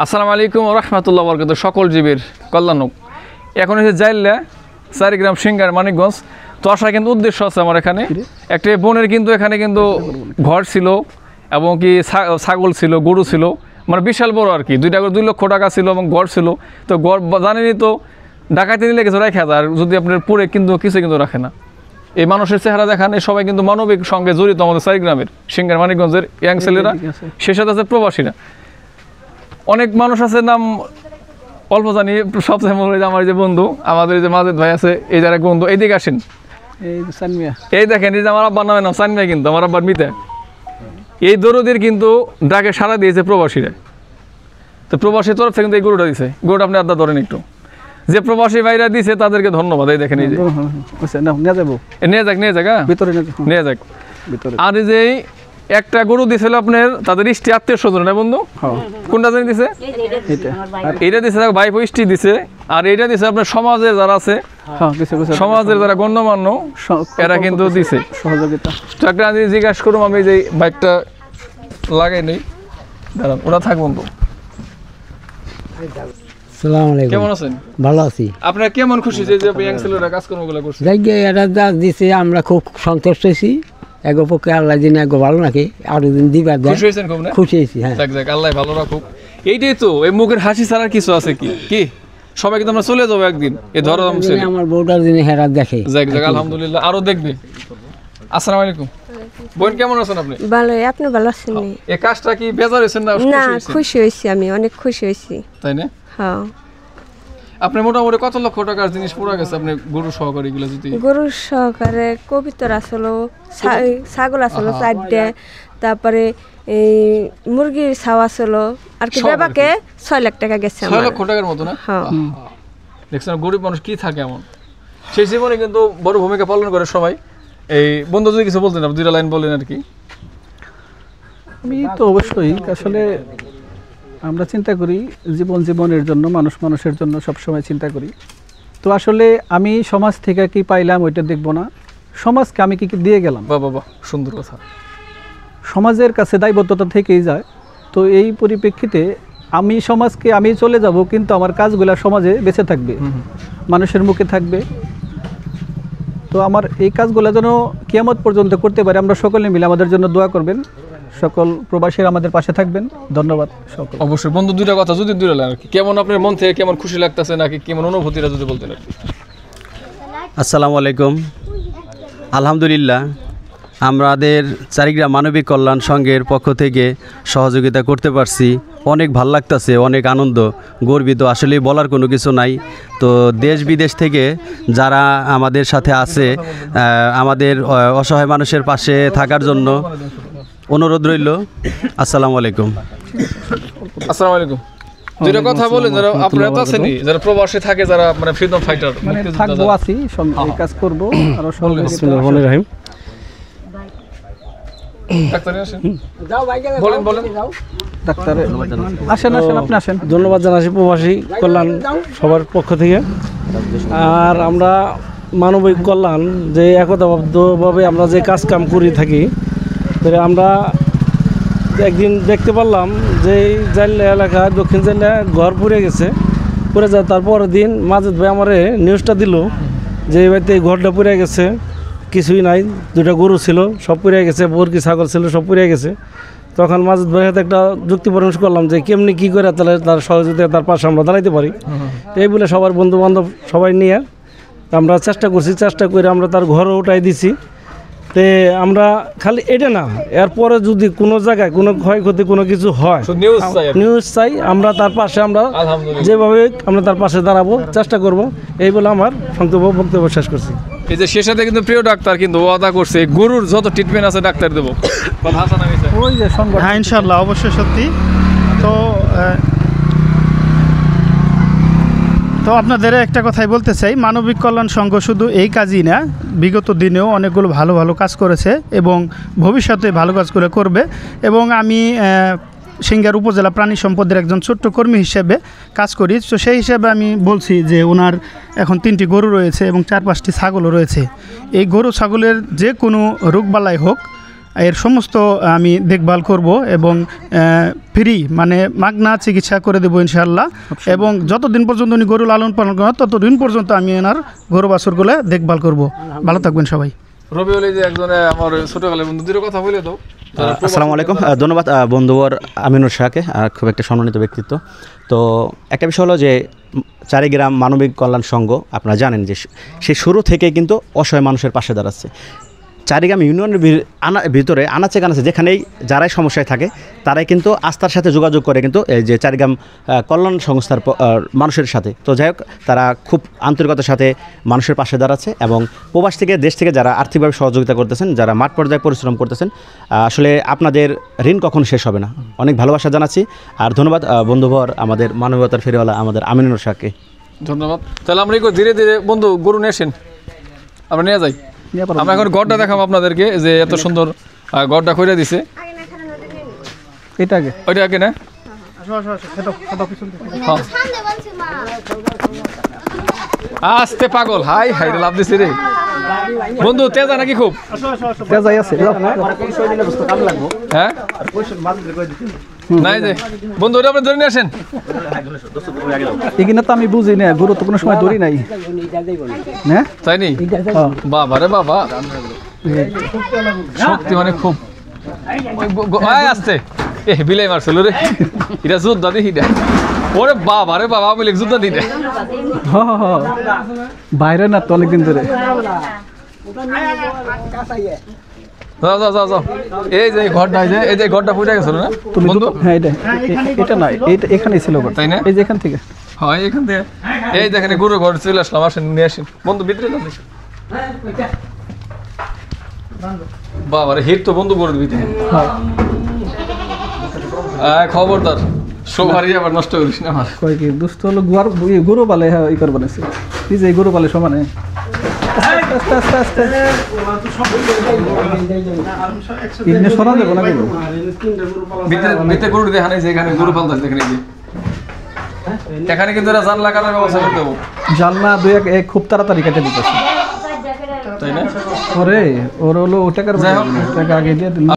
আসসালামু আলাইকুম ওয়া রাহমাতুল্লাহি ওয়া বারাকাতুহু। সকল জীবের কল্যাণ হোক। এখন এসে জাইল্লা 4 গ্রাম সিঙ্গার মানিকগঞ্জ। তো আসার কিন্তু উদ্দেশ্য আছে আমার এখানে একটা বোনের কিন্তু এখানে কিন্তু ঘর ছিল এবং কি ছাগল ছিল, গরু ছিল, মানে বিশাল বড় আর কি 2 লক্ষ টাকা ছিল এবং ঘর ছিল। তো ঘর জানেনই তো ডাকাতি নিলে কিছু রেখে আর যদি আপনার পরে কিন্তু কিছু কিন্তু রাখে না। এই মানুষের চেহারা দেখান এই সবাই কিন্তু মানবিক সঙ্গে জড়িত আমাদের 4 গ্রামের সিঙ্গার মানিকগঞ্জের ইয়াং ছেলেরা, সে সাথে আছে প্রবাসীরা। অনেক মানুষ আছে নাম অল্প জানি, সবচেয়ে মনে হয় আমার যে বন্ধু আমাদের যে মাজেদ ভাই আছে, এই যারা বন্ধু এইদিকে আসেন, এই দেখেন এই যে আমার আব্বার নামের নাম সানমিয়া, কিন্তু আমার আব্বার মিতা। এই দরদের কিন্তু ডাকে সাড়া দিয়েছে প্রবাসীরা। তো প্রবাসীর তরফ থেকে কিন্তু এই গরুটা দিয়েছে। গরুটা আপনি আড্ডা ধরেন একটু, যে প্রবাসী ভাইরা দিয়েছে তাদেরকে ধন্যবাদ। এই দেখেন এই যে নিয়ে যাক আর এই যে একটা গরু দিয়েছিল আপনার তাদের ইষ্টি আত্মীয় স্বজন না বন্ধু, কোনটা জানি দিছে? এইটা দিছে ভাই ইষ্টি দিছে, আর এইটা দিছে আপনার সমাজের যারা আছে, সমাজের যারা গণ্যমান্য এরা কিন্তু দিছে সহযোগিতা। আমি জিজ্ঞাসা করুম, আমি যে বাইকটা লাগাই নেই, দাঁড়ান ওরা থাক বন্ধু। কেমন আছেন? ভালো আছি। আপনারা কেমন খুশি যে ইয়াং ছেলেরা কাজকর্মগুলো করছে? এরা দিছে আমরা খুব সন্তুষ্ট হয়েছি। এগো পক্ষে আল্লাহ দিন এগো ভালো নাকি আরো দিন দিবার খুশি হয়েছেন খুব? না খুশি হয়েছি, হ্যাঁ। যাক আল্লাহ ভালো রাখুক। এইটাই তো, এই মুখের হাসি ছাড়া কিছু আছে কি? কি সবাই কিন্তু আমরা চলে যাবো একদিন, এই ধরো আমার বউটার দিনে হেরাত দেখে। যাক আলহামদুলিল্লাহ, আরো দেখবে। আসসালামু আলাইকুম বোন, কেমন আছেন আপনি? ভালো, আপনি ভালো আছেন? এই কাজটা কি বেজার হয়েছেন না? না, খুশি হয়েছি, আমি অনেক খুশি হয়েছি। তাই না? হ্যাঁ। আপনি মোটামুটি কত লক্ষ টাকার জিনিস পুরা গেছে আপনি গরু সহকারে? এগুলো যদি গরু সহকারে কবিতর আসলো, ছাগল আসলো 4টে, তারপরে এই মুরগির ছাওয়া ছিল আর কি, বেবাকে 6 লাখ টাকা গেছে। 6 লক্ষ টাকার মতো না? হ্যাঁ। দেখছেন গরিব মানুষ কি থাকে এমন, সেই জীবনে কিন্তু বড় ভূমিকা পালন করে সবাই। এই বন্ধু যদি কিছু বলতেন, আপনি 2 লাইন বলেন আর কি। আমি তো অবশ্যই আসলে আমরা চিন্তা করি জীবনের জন্য, মানুষের জন্য সবসময় চিন্তা করি। তো আসলে আমি সমাজ থেকে কি পাইলাম ওইটা দেখব না, সমাজকে আমি কি দিয়ে গেলাম। বাবা সুন্দর কথা। সমাজের কাছে দায়বদ্ধতা থেকেই যায়। তো এই পরিপ্রেক্ষিতে আমি সমাজকে আমি চলে যাব, কিন্তু আমার কাজগুলা সমাজে বেঁচে থাকবে, মানুষের মুখে থাকবে। তো আমার এই কাজগুলো যেন কিয়ামত পর্যন্ত করতে পারে, আমরা সকলে মিলে আমাদের জন্য দোয়া করবেন। সকল প্রবাসীরা আমাদের পাশে থাকবেন। ধন্যবাদ সকল। অবশ্যই বন্ধু, 2টা কথা যদি 2 লাইন আর কি, কেমন আপনার মন থেকে কেমন খুশি লাগতেছে নাকি কেমন অনুভূতিটা যদি বলতেন আর কি। আসসালামু আলাইকুম। আলহামদুলিল্লাহ, আমাদের 4 গ্রাম মানবিক কল্যাণ সংঘের পক্ষ থেকে সহযোগিতা করতে পারছি, অনেক ভাল লাগতেছে, অনেক আনন্দ, গর্বিত। আসলে বলার কোনো কিছু নাই। তো দেশ বিদেশ থেকে যারা আমাদের সাথে আছে, আমাদের অসহায় মানুষের পাশে থাকার জন্য অনুরোধ রইল। আসসালামু আলাইকুম। আসসালামু আলাইকুম। 2টা কথা বলেন যারা আপনারা তো আছেন, যারা প্রবাসে থাকে, যারা মানে ফ্রিডম ফাইটার, মানে থাকবো, আছি সঙ্গে কাজ করব। আর বিসমিল্লাহির রহিম। ডাক্তার আসেন, বলেন ডাক্তার আসেন, আপনি আসেন। ধন্যবাদ জানাচ্ছি প্রবাসী কল্যাণ সবার পক্ষ থেকে। আর আমরা মানবিক কল্যাণ যে একতাবদ্ধভাবে আমরা যে কাজ কাম করে থাকি, আমরা একদিন দেখতে পারলাম যে জাইল্লা এলাকা, দক্ষিণ জাইল্লা ঘর পুড়ে গেছে। পুড়ে যায় তারপরের দিন মাজেদ ভাই আমার নিউজটা দিল যে এই বাড়িতে ঘরটা পুড়ে গেছে, কিছুই নাই, 2টা গরু ছিল সব পুড়ে গেছে, মুরগি ছাগল ছিল সব পুড়ে গেছে। তখন মাজেদ ভাইয়ের সাথে একটা যুক্তি পরামর্শ করলাম যে কেমনি কী করে তাহলে তার সহযোগিতা, তার পাশে আমরা দাঁড়াইতে পারি। এই বলে সবার বন্ধু বান্ধব সবাই নিয়ে আমরা চেষ্টা করে আমরা তার ঘরও উঠাই দিছি। তে আমরা খালি এটা না, এরপরে যদি কোনো জায়গায় কোনো ক্ষয়ক্ষতি কোনো কিছু হয়, নিউজ চাই আমরা তার পাশে, আমরা যেভাবে আমরা তার পাশে দাঁড়াবো, চেষ্টা করব। এই বলে আমার বক্তব্য শেষ করছি। এই যে শেষে কিন্তু প্রিয় ডাক্তার কিন্তু ওয়াদা করছে গরুর যত ট্রিটমেন্ট আছে ডাক্তার দেবো। হ্যাঁ ইনশাআল্লাহ, অবশ্যই সত্যি। তো আপনাদের একটা কথাই বলতে চাই, মানবিক কল্যাণ সংঘ শুধু এই কাজই না, বিগত দিনেও অনেকগুলো ভালো কাজ করেছে এবং ভবিষ্যতে ভালো কাজগুলো করবে। এবং আমি সিঙ্গার উপজেলা প্রাণী সম্পদের একজন ছোট্ট কর্মী হিসেবে কাজ করি। তো সেই হিসেবে আমি বলছি যে ওনার এখন 3টি গরু রয়েছে এবং 4-5টি ছাগলও রয়েছে। এই গরু ছাগলের যে কোনো রোগবালাই হোক, এর সমস্ত আমি দেখভাল করব এবং ফ্রি মানে মাগনা চিকিৎসা করে দেবো ইনশাআল্লাহ। এবং যতদিন পর্যন্ত উনি গরু লালন পালন করেন ততদিন পর্যন্ত আমি এনার গরু বাছুরগুলো দেখভাল করব। ভালো থাকবেন সবাই। রবিউল, এই যে একজনে আমার ছোটকালের বন্ধু, দুটো কথা বলে দাও। আসসালামু আলাইকুম, ধন্যবাদ বন্ধুবর আমিনুর শাহকে, খুব একটা সম্মানিত ব্যক্তিত্ব। তো একটা বিষয় হলো যে চারিগ্রাম মানবিক কল্যাণ সংঘ আপনারা জানেন যে সে শুরু থেকে কিন্তু অসহায় মানুষের পাশে দাঁড়াচ্ছে। চারিগ্রাম ইউনিয়নের ভিতরে আনাচে কানাচে যেখানেই যারাই সমস্যায় থাকে তারাই কিন্তু আস্থার সাথে যোগাযোগ করে কিন্তু এই যে চারিগ্রাম কল্যাণ সংস্থার মানুষের সাথে। তো যাই হোক, তারা খুব আন্তরিকতার সাথে মানুষের পাশে দাঁড়াচ্ছে এবং প্রবাস থেকে দেশ থেকে যারা আর্থিকভাবে সহযোগিতা করতেছেন, যারা মাঠ পর্যায়ে পরিশ্রম করতেছেন, আসলে আপনাদের ঋণ কখনো শেষ হবে না। অনেক ভালোবাসা জানাচ্ছি। আর ধন্যবাদ বন্ধুবর আমাদের মানবতার ফেরিওয়ালা আমাদের আমিনুর শাহকে। ধন্যবাদ। তাহলে আমরা ধীরে ধীরে বন্ধু গরু নিয়ে আসেন, আমরা নিয়ে যাই। আমরা এখন গড়টা দেখাবো আপনাদেরকে, যে এত সুন্দর গড়টা করে দিছে। এটা আগে ওইটা আগে না, আস্তে পাগল, হাই হাই লাভ দিছে রে বন্ধু। তেজা নাকি খুব? তেজাই আছে। হ্যাঁ নাই যে বন্ধু, ওটা আপনি ধরে নিয়ে আসেন। এখানে তো আমি বুঝি না, গরু তো কোনো সময় ধরি নাই না, তাই নি? বাবা রে বাবা, শক্তি মানে খুব। আসতে এ বিলাই মারছিল রে, এটা যোদ্ধা দেখি না। ওরে বাবা রে বাবা, আমি যোদ্ধা দিই না। বাইরে না তো অনেকদিন ধরে। যাও যাও যাও যাও, এই যে ঘরটা, এই যে ঘরটা ফুটে গেছিল না বন্ধু? হ্যাঁ, এটা না, এটা এখানেই ছিল, তাই না? এই যে এখান থেকে। হ্যাঁ এখান থেকে, এই দেখেন গরু ঘর চলে আসলাম। আসেন নিয়ে আসেন বন্ধু, ভিতরে যান। বাবা রে, হিট তো বন্ধু করে দিবি। খবরদার, সবারই আবার নষ্ট করিস না। আমার কয় কি দুষ্ট হলো, গরু পালে ই করবো না, এই যে গরু পালে সমানে। আস্তে আস্তে আস্তে এখানে সরা দেবো না, ভিতরে গরু দেখা নেই যে এখানে গরু পালতে দেখেন। এই যে এখানে কিন্তু এরা জানলা কাটার ব্যবস্থা করতে দেবো। জানলা এক খুব তাড়াতাড়ি কেটে দিতেছে, তাই না? ওরে ওর হলো টাকার আগে দিয়ে দিল।